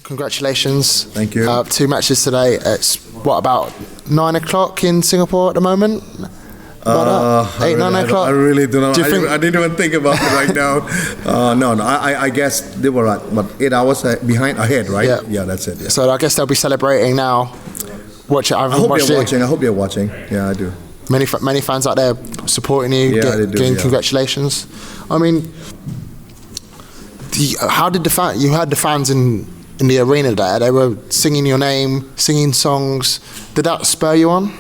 Congratulations. Thank you. 2 matches today. It's what, about 9 o'clock in Singapore at the moment? About 8, 9 o'clock? I really don't know. Do you think... I didn't even think about it right now. No, I guess they were what 8 hours ahead, right? Yeah, that's it. Yeah. So I guess they'll be celebrating now. Watch it. I hope you're watching. I hope you're watching. Yeah, I do. Many fans out there supporting you, getting congratulations. I mean, how did you had the fans in the arena there? They were singing your name, singing songs. Did that spur you on?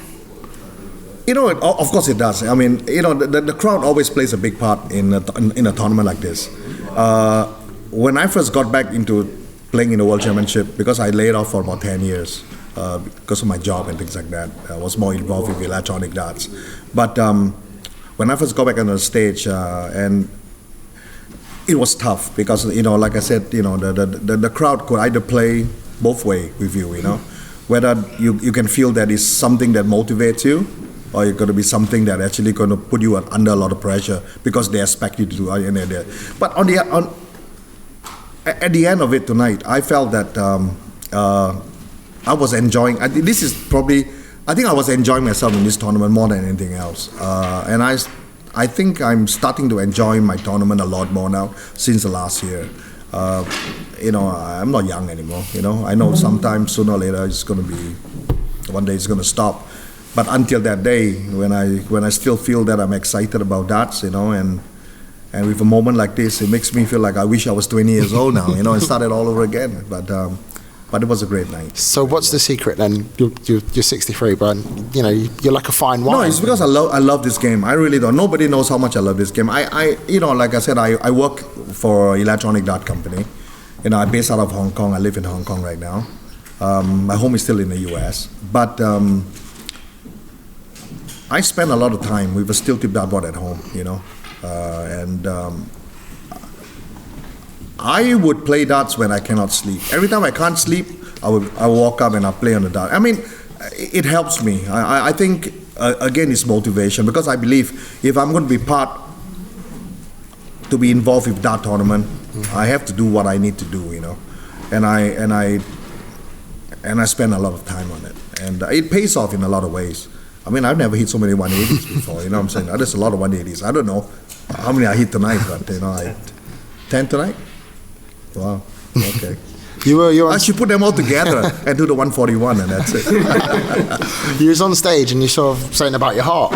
You know, of course it does. I mean, you know, the crowd always plays a big part in a tournament like this. When I first got back into playing in the World Championship, because I laid off for about 10 years because of my job and things like that, I was more involved with electronic darts. But when I first got back on the stage, and it was tough because, you know, like I said, you know, the crowd could either play both way with you, you know, whether you can feel that it's something that motivates you, or it's going to be something that actually going to put you under a lot of pressure because they expect you to do it. But at the end of it tonight, I felt that I was enjoying. I think I was enjoying myself in this tournament more than anything else. And I think I'm starting to enjoy my tournament a lot more now since the last year. You know, I'm not young anymore. You know, I know sometime sooner or later it's going to be, one day it's going to stop. But until that day, when I still feel that I'm excited about darts, you know, and with a moment like this, it makes me feel like I wish I was 20 years old now, you know, and started all over again. But it was a great night. So what's the secret then? You're 63, but you know you're like a fine wine. No, it's because I love this game. I really don't. Nobody knows how much I love this game. I you know, like I said, I work for an electronic dart company. You know, I'm based out of Hong Kong. I live in Hong Kong right now. My home is still in the US, but I spend a lot of time with a steel tip dartboard at home, you know, and I would play darts when I cannot sleep. Every time I can't sleep, I walk up and I play on the dart. I mean, it helps me. I think again it's motivation, because I believe if I'm going to be involved with dart tournament, I have to do what I need to do, you know, and I spend a lot of time on it, and it pays off in a lot of ways. I mean, I've never hit so many 180s before, you know what I'm saying? There's a lot of 180s. I don't know how many I hit tonight, but, you know, 10 tonight? Wow, okay. I should put them all together and do the 141, and that's it. You was on stage and you sort of saying about your heart.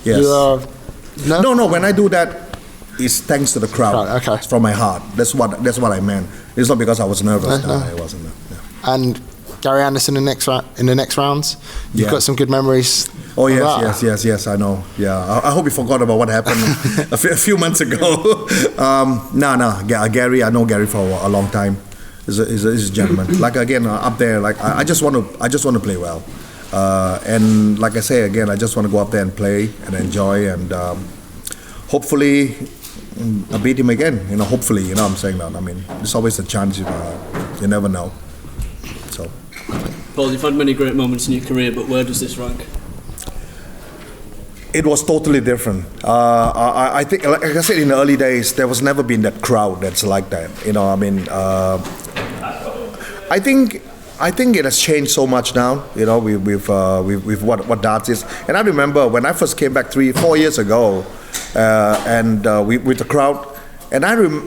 Yes. No, when I do that, it's thanks to the crowd. Okay. It's from my heart. That's what I meant. It's not because I was nervous. No, it wasn't. Yeah. And Gary Anderson in the next rounds, you've got some good memories. Oh yes, I know. Yeah, I hope you forgot about what happened a few months ago. Gary, I know Gary for a long time. He's a gentleman. Like again, up there, like I just want to play well, and like I say again, I just want to go up there and play and enjoy, and hopefully I beat him again. You know, hopefully, you know what I'm saying that. I mean, there's always a chance. You never know. So. Paul, you've had many great moments in your career, but where does this rank? It was totally different. I think, like I said, in the early days, there was never been that crowd that's like that. You know, I mean, I think it has changed so much now. You know, with what darts is. And I remember when I first came back 3-4 years ago, with the crowd, and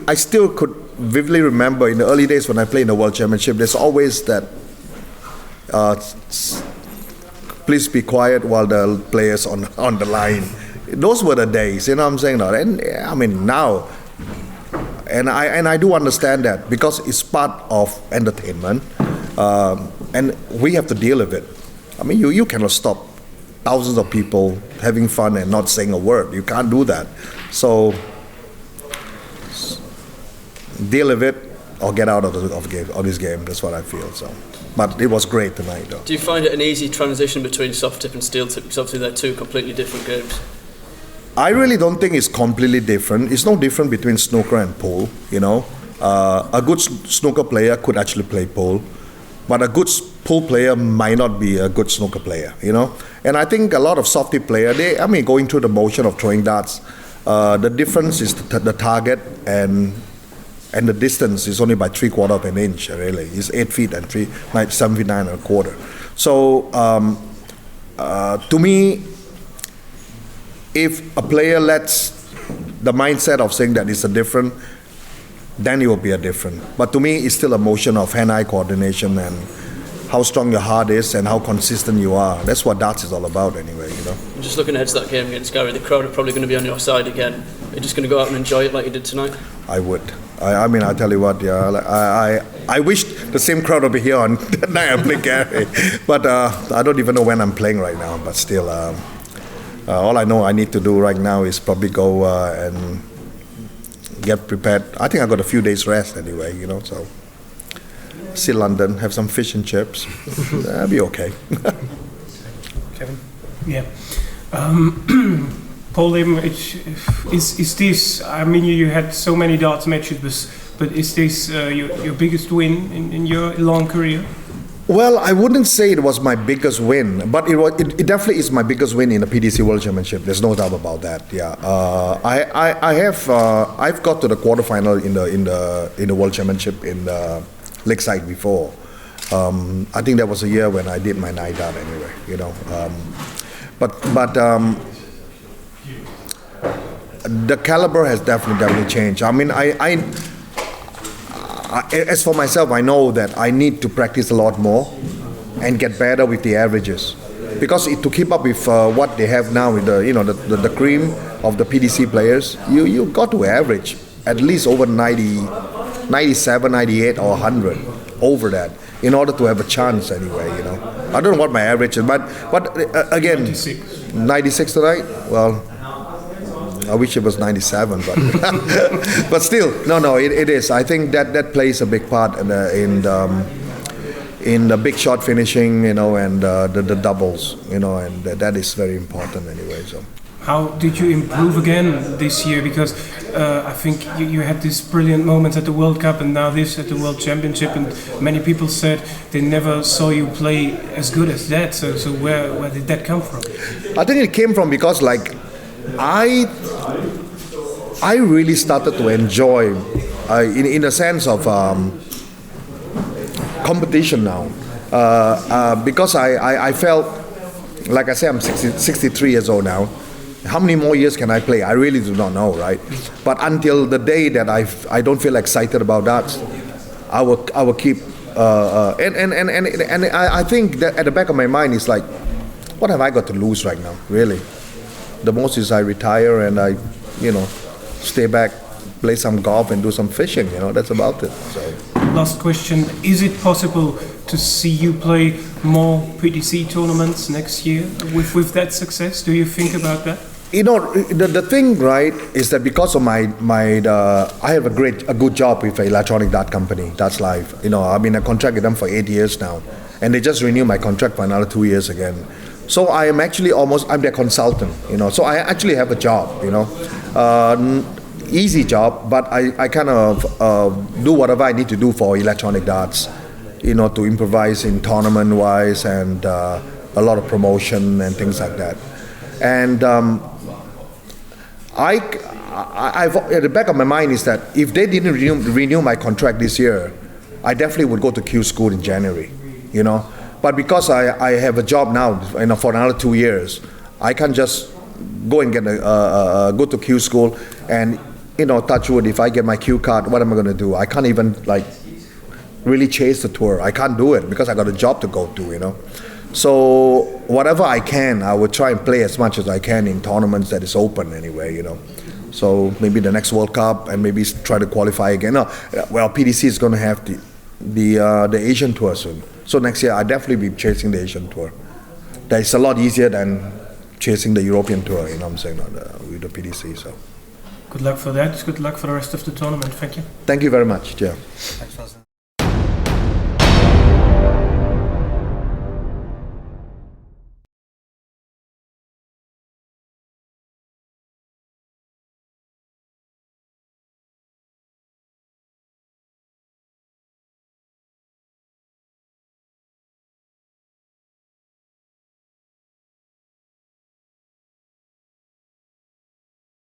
I still could vividly remember in the early days when I played in the World Championship. There's always that. Please be quiet while the players on the line. Those were the days, you know what I'm saying? And I mean now, and I do understand that because it's part of entertainment, and we have to deal with it. I mean, you cannot stop thousands of people having fun and not saying a word. You can't do that. So deal with it or get out of this game. That's what I feel. So. But it was great tonight, though. Do you find it an easy transition between soft tip and steel tip? Because obviously they're two completely different games. I really don't think it's completely different. It's no different between snooker and pool, you know. A good snooker player could actually play pool, but a good pool player might not be a good snooker player, you know. And I think a lot of soft tip players, going through the motion of throwing darts. The difference is the target and and the distance is only by 3/4 of an inch. Really, it's 8 feet and 7 feet 9 1/4. So to me, if a player lets the mindset of saying that it's a different, then it will be a different. But to me, it's still a motion of hand-eye coordination and how strong your heart is and how consistent you are. That's what darts is all about anyway, you know. Just looking ahead to that game against Gary, the crowd are probably going to be on your side again. Are you just going to go out and enjoy it like you did tonight? I would. I mean, I tell you what, yeah, I wish the same crowd would be here on the night I play Gary. But I don't even know when I'm playing right now. But still, all I know I need to do right now is probably go and get prepared. I think I got a few days rest anyway, you know, so see London, have some fish and chips. That'll be okay. Kevin? Yeah. Paul Lim, is this, I mean, you had so many darts matches, but is this your biggest win in your long career? Well, I wouldn't say it was my biggest win, but it definitely is my biggest win in the PDC World Championship. There's no doubt about that. Yeah, I've got to the quarterfinal in the World Championship in Lakeside before. I think that was a year when I did my night out anyway. You know, but the caliber has definitely changed. I mean, as for myself, I know that I need to practice a lot more and get better with the averages, because to keep up with what they have now with the cream of the PDC players, you got to average at least over 90, 97, 98 or 100 over that in order to have a chance anyway. You know, I don't know what my average is, but again, 96 tonight. Well, I wish it was 97, but but still, no, it is. I think that plays a big part in the big shot finishing, you know, and the doubles, you know, and that is very important anyway. So, how did you improve again this year? Because I think you had this brilliant moment at the World Cup and now this at the World Championship, and many people said they never saw you play as good as that. So where did that come from? I think it came from because like I really started to enjoy, in a sense of competition now, because I felt, like I say, I'm 63 years old now. How many more years can I play? I really do not know, right? But until the day that I don't feel excited about that, I will keep. And I think that at the back of my mind is like, what have I got to lose right now, really? The most is I retire and I, you know, stay back, play some golf and do some fishing. You know, that's about it. So. Last question: is it possible to see you play more PDC tournaments next year with that success? Do you think about that? You know, the thing, right, is that because of I have a good job with an electronic dart company, Darts Live. You know, I've been a contract with them for 8 years now, and they just renewed my contract for another 2 years again. So I am actually I'm their consultant, you know. So I actually have a job, you know, easy job, but I kind of do whatever I need to do for electronic darts, you know, to improvise in tournament-wise and a lot of promotion and things like that. And I've at the back of my mind is that if they didn't renew my contract this year, I definitely would go to Q school in January, you know. But because I have a job now, you know, for another 2 years, I can't just go and get go to Q school and, you know, touch wood. If I get my Q card, what am I going to do? I can't even like really chase the tour. I can't do it because I got a job to go to, you know. So whatever I can, I would try and play as much as I can in tournaments that is open anyway, you know. So maybe the next World Cup and maybe try to qualify again. No, well, PDC is going to have the Asian tour soon. So next year I'll definitely be chasing the Asian tour. That's a lot easier than chasing the European tour, you know what I'm saying, with the PDC. So good luck for that. Good luck for the rest of the tournament. Thank you. Thank you very much. Yeah. Thanks, President.